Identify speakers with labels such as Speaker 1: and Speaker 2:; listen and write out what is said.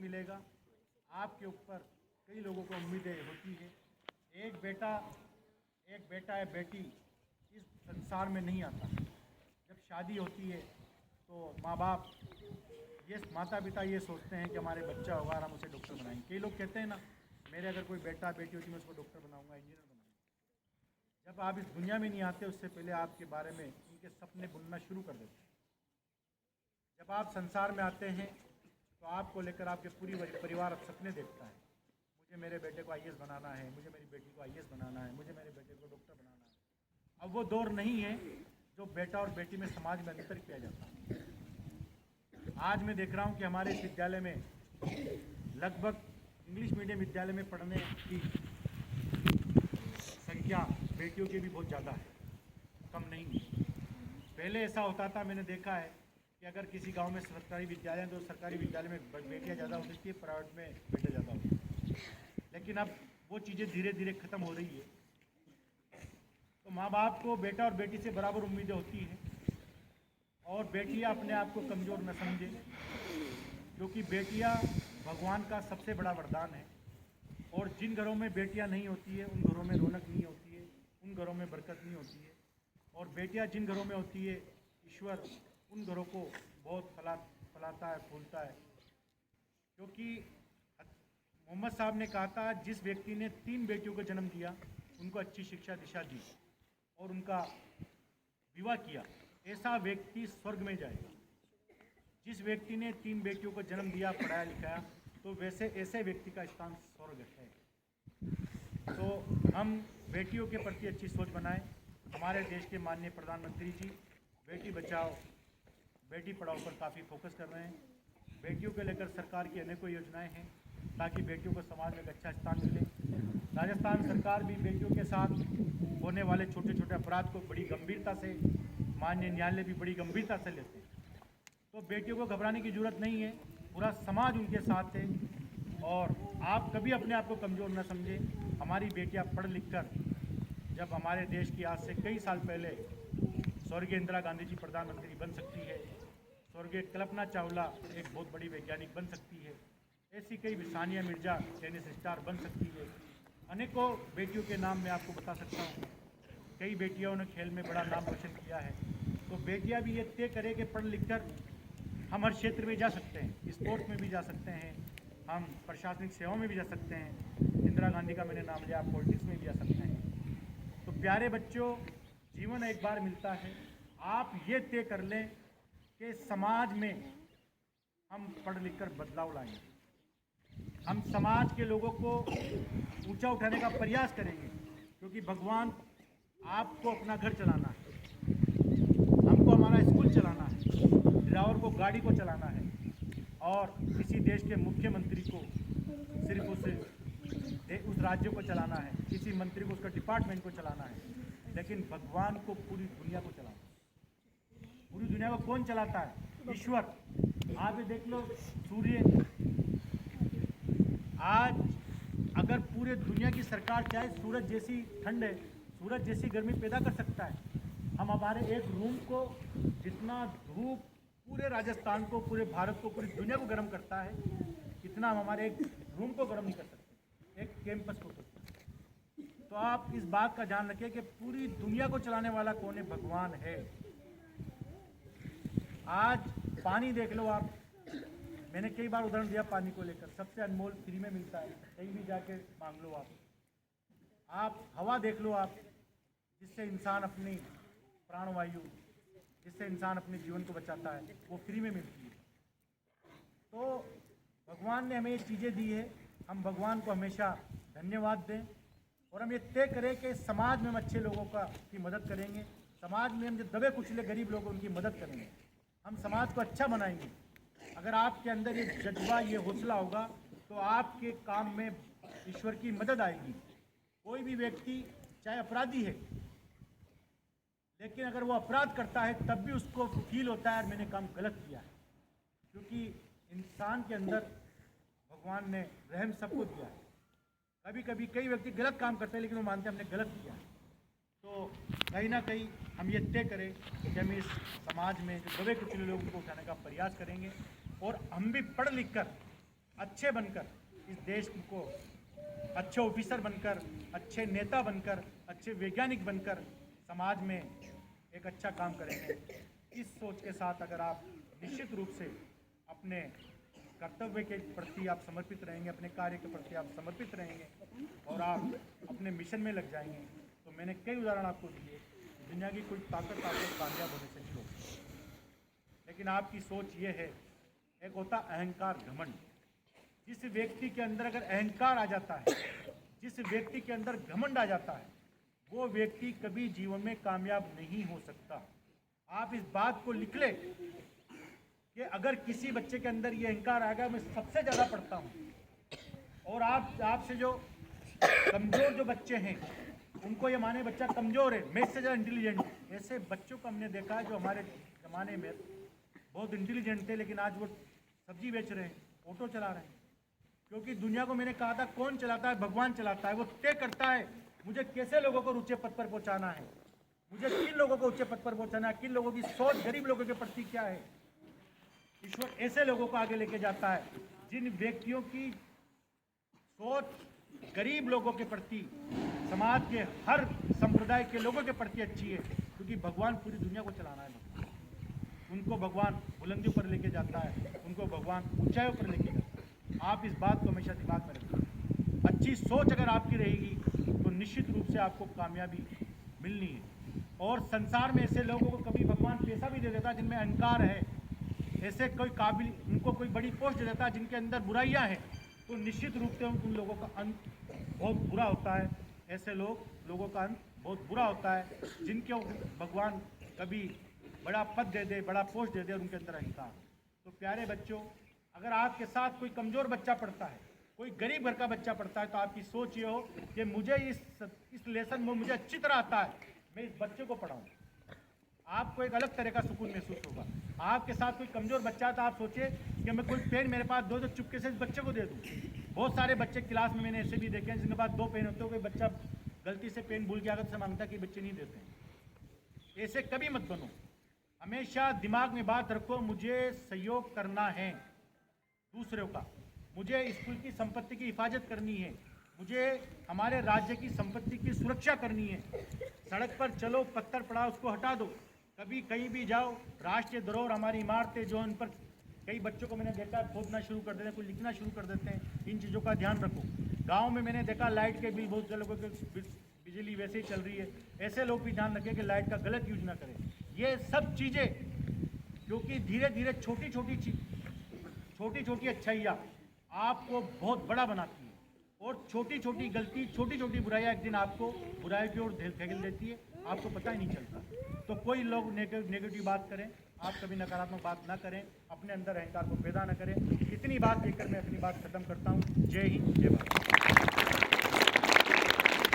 Speaker 1: मिलेगा। आपके ऊपर कई लोगों को उम्मीदें होती है। एक बेटा या बेटी इस संसार में नहीं आता। जब शादी होती है तो माता पिता ये सोचते हैं कि हमारे बच्चा होगा और हम उसे डॉक्टर बनाएंगे। कई लोग कहते हैं ना, मेरे अगर कोई बेटा बेटी होती मैं उसको डॉक्टर बनाऊंगा, इंजीनियर बनाऊंगा। जब आप इस दुनिया में नहीं आते उससे पहले आपके बारे में उनके सपने बुनना शुरू कर देते हैं। जब आप संसार में आते हैं तो आपको लेकर आपके पूरी परिवार सपने देखता है। मुझे मेरे बेटे को आईएएस बनाना है, मुझे मेरी बेटी को आईएएस बनाना है, मुझे मेरे बेटे को डॉक्टर बनाना है। अब वो दौर नहीं है जो बेटा और बेटी में समाज में अंतर किया जाता है। आज मैं देख रहा हूँ कि हमारे इस विद्यालय में लगभग इंग्लिश मीडियम विद्यालय में पढ़ने की संख्या बेटियों की भी बहुत ज़्यादा है, कम नहीं है। पहले ऐसा होता था, मैंने देखा है कि अगर किसी गांव में सरकारी विद्यालय है तो सरकारी विद्यालय में बेटियां ज़्यादा होती थी, प्राइवेट में बेटे ज़्यादा होते थे। लेकिन अब वो चीज़ें धीरे धीरे ख़त्म हो रही है। तो माँ बाप को बेटा और बेटी से बराबर उम्मीदें होती हैं और बेटियां अपने आप को कमज़ोर न समझे, क्योंकि बेटियां भगवान का सबसे बड़ा वरदान है। और जिन घरों में बेटियां नहीं होती है उन घरों में रौनक नहीं होती है, उन घरों में बरकत नहीं होती है। और बेटियां जिन घरों में होती है, ईश्वर उन घरों को बहुत फलाता है, फूलता है। क्योंकि मोहम्मद साहब ने कहा था, जिस व्यक्ति ने 3 बेटियों को जन्म दिया, उनको अच्छी शिक्षा दिशा दी और उनका विवाह किया, ऐसा व्यक्ति स्वर्ग में जाएगा। जिस व्यक्ति ने 3 बेटियों को जन्म दिया, पढ़ाया लिखाया, तो ऐसे व्यक्ति का स्थान स्वर्ग है। तो हम बेटियों के प्रति अच्छी सोच बनाएं। हमारे देश के माननीय प्रधानमंत्री जी बेटी बचाओ बेटी पढ़ाओ पर काफ़ी फोकस कर रहे हैं। बेटियों को लेकर सरकार की अनेकों योजनाएं हैं ताकि बेटियों को समाज में एक अच्छा स्थान मिले। राजस्थान सरकार भी बेटियों के साथ होने वाले छोटे छोटे अपराध को बड़ी गंभीरता से, माननीय न्यायालय भी बड़ी गंभीरता से लेते हैं। तो बेटियों को घबराने की जरूरत नहीं है, पूरा समाज उनके साथ है। और आप कभी अपने आप को कमज़ोर न समझें। हमारी बेटियां पढ़ लिख कर, जब हमारे देश की आज से कई साल पहले स्वर्गीय इंदिरा गांधी जी प्रधानमंत्री बन सकती है, स्वर्गीय कल्पना चावला एक बहुत बड़ी वैज्ञानिक बन सकती है, ऐसी कई सानिया मिर्जा टेनिस स्टार बन सकती है। अनेकों बेटियों के नाम मैं आपको बता सकता हूँ। कई बेटियों ने खेल में बड़ा नाम रोशन किया है। तो बेटियां भी ये तय करें कि पढ़ लिख कर हम हर क्षेत्र में जा सकते हैं, स्पोर्ट्स में भी जा सकते हैं, हम प्रशासनिक सेवाओं में भी जा सकते हैं। इंदिरा गांधी का मैंने नाम लिया, आप पॉलिटिक्स में भी जा सकते हैं। तो प्यारे बच्चों, जीवन एक बार मिलता है। आप ये तय कर लें कि समाज में हम पढ़ लिख कर बदलाव लाएंगे, हम समाज के लोगों को ऊंचा उठाने का प्रयास करेंगे। क्योंकि भगवान आपको अपना घर चलाना है, हमको हमारा स्कूल चलाना है, ड्राइवर को गाड़ी को चलाना है और किसी देश के मुख्यमंत्री को सिर्फ उस राज्य को चलाना है, किसी मंत्री को उसका डिपार्टमेंट को चलाना है। लेकिन भगवान को पूरी दुनिया को चलाना है। पूरी दुनिया को कौन चलाता है? ईश्वर। आप ये देख लो, सूर्य आज अगर पूरे दुनिया की सरकार चाहे, सूरज जैसी ठंड है, सूरज जैसी गर्मी पैदा कर सकता है। हम हमारे एक रूम को, जितना धूप पूरे राजस्थान को, पूरे भारत को, पूरी दुनिया को गर्म करता है, इतना हम हमारे एक रूम को गर्म नहीं कर सकते, एक कैंपस को कर सकते। तो आप इस बात का ध्यान रखें कि पूरी दुनिया को चलाने वाला कौन है? भगवान है। आज पानी देख लो आप, मैंने कई बार उदाहरण दिया पानी को लेकर, सबसे अनमोल फ्री में मिलता है, कहीं भी जाके मांग लो आप हवा देख लो आप, जिससे इंसान अपनी प्राणवायु, जिससे इंसान अपने जीवन को बचाता है, वो फ्री में मिलती है। तो भगवान ने हमें ये चीज़ें दी है, हम भगवान को हमेशा धन्यवाद दें और हम ये तय करें कि समाज में हम अच्छे लोगों की मदद करेंगे। समाज में हम जो दबे कुचले गरीब लोग उनकी मदद करेंगे, हम समाज को अच्छा बनाएंगे। अगर आपके अंदर ये जज्बा, ये हौसला होगा तो आपके काम में ईश्वर की मदद आएगी। कोई भी व्यक्ति चाहे अपराधी है, लेकिन अगर वो अपराध करता है तब भी उसको फील होता है मैंने काम गलत किया है, क्योंकि इंसान के अंदर भगवान ने रहम सबको दिया है। कभी कभी कई व्यक्ति गलत काम करते हैं लेकिन वो मानते हैं हमने गलत किया है। तो कहीं ना कहीं हम ये तय करें कि हम इस समाज में जो दबे कुचले लोग उनको उठाने का प्रयास करेंगे और हम भी पढ़ लिख कर अच्छे बनकर इस देश को अच्छे ऑफिसर बनकर, अच्छे नेता बनकर, अच्छे वैज्ञानिक बनकर समाज में एक अच्छा काम करेंगे। इस सोच के साथ अगर आप निश्चित रूप से अपने कर्तव्य के प्रति आप समर्पित रहेंगे, अपने कार्य के प्रति आप समर्पित रहेंगे और आप अपने मिशन में लग जाएंगे, तो मैंने कई उदाहरण आपको दिए। दुनिया की कोई ताकत आपको कामयाब होने से नहीं रोकती, लेकिन आपकी सोच ये है। एक होता अहंकार, घमंड। जिस व्यक्ति के अंदर अगर अहंकार आ जाता है, जिस व्यक्ति के अंदर घमंड आ जाता है, वो व्यक्ति कभी जीवन में कामयाब नहीं हो सकता। आप इस बात को लिख ले कि अगर किसी बच्चे के अंदर ये अहंकार आ गया, मैं सबसे ज़्यादा पढ़ता हूँ, और आपसे जो कमज़ोर जो बच्चे हैं उनको ये माने बच्चा कमज़ोर है, मैं इससे ज़्यादा इंटेलिजेंट हूँ। ऐसे बच्चों को हमने देखा है जो हमारे ज़माने में बहुत इंटेलिजेंट थे, लेकिन आज वो सब्जी बेच रहे हैं, ऑटो चला रहे हैं। क्योंकि दुनिया को मैंने कहा था कौन चलाता है? भगवान चलाता है। वो तय करता है मुझे कैसे लोगों को ऊंचे पद पर पहुंचाना है, मुझे किन लोगों को ऊंचे पद पर पहुंचाना है, किन लोगों की सोच गरीब लोगों के प्रति क्या है। ईश्वर ऐसे लोगों को आगे लेके जाता है जिन व्यक्तियों की सोच गरीब लोगों के प्रति, समाज के हर संप्रदाय के लोगों के प्रति अच्छी है। क्योंकि भगवान पूरी दुनिया को चलाना है। उनको भगवान बुलंदियों पर लेके जाता है, उनको भगवान ऊंचाइयों पर लेके जाता है। आप इस बात को हमेशा दिमाग में रखें। अच्छी सोच अगर आपकी रहेगी तो निश्चित रूप से आपको कामयाबी मिलनी है। और संसार में ऐसे लोगों को कभी भगवान पैसा भी दे देता है जिनमें अहंकार है, ऐसे कोई काबिल, उनको कोई बड़ी पोस्ट दे देता है जिनके अंदर बुराइयां हैं, तो निश्चित रूप से उन लोगों का अंत बहुत बुरा होता है। ऐसे लोगों का अंत बहुत बुरा होता है जिनके भगवान कभी बड़ा पद दे दे, बड़ा पोस्ट दे दे और उनके अंदर अहंकार। तो प्यारे बच्चों, अगर आपके साथ कोई कमज़ोर बच्चा पढ़ता है, कोई गरीब घर का बच्चा पढ़ता है, तो आपकी सोच ये हो कि मुझे इस लेसन में मुझे अच्छी तरह आता है, मैं इस बच्चे को पढ़ाऊँ। आपको एक अलग तरह का सुकून महसूस होगा। आपके साथ कोई कमज़ोर बच्चा है तो आप सोचिए कि मैं कोई पेन मेरे पास दो तो चुपके से इस बच्चे को दे दूँ। बहुत सारे बच्चे क्लास में मैंने ऐसे भी देखे हैं जिनके पास 2 पेन होते हो, कोई बच्चा गलती से पेन भूल गया से मांगता कि बच्चे नहीं देते हैं। ऐसे कभी मत बनो। हमेशा दिमाग में बात रखो, मुझे सहयोग करना है दूसरों का, मुझे स्कूल की संपत्ति की हिफाजत करनी है, मुझे हमारे राज्य की संपत्ति की सुरक्षा करनी है। सड़क पर चलो, पत्थर पड़ा उसको हटा दो। कभी कहीं भी जाओ, राष्ट्रीय धरोहर हमारी इमारतें जो उन पर कई बच्चों को मैंने देखा खोदना शुरू कर देते हैं, कोई लिखना शुरू कर देते हैं। इन चीज़ों का ध्यान रखो। गाँव में मैंने देखा लाइट के बिल, बहुत से लोगों के बिजली वैसे ही चल रही है, ऐसे लोग भी ध्यान रखें कि लाइट का गलत यूज ना करें। ये सब चीज़ें, क्योंकि धीरे धीरे छोटी छोटी अच्छाइयाँ आपको बहुत बड़ा बनाती है, और छोटी छोटी गलती, छोटी छोटी बुराइयाँ एक दिन आपको बुराई की ओर धकेल देती है, आपको पता ही नहीं चलता। तो कोई लोग नेगेटिव बात करें, आप कभी नकारात्मक बात ना करें, अपने अंदर अहंकार को पैदा न करें। इतनी बात लेकर मैं अपनी बात खत्म करता हूँ। जय हिंद, जय भारत।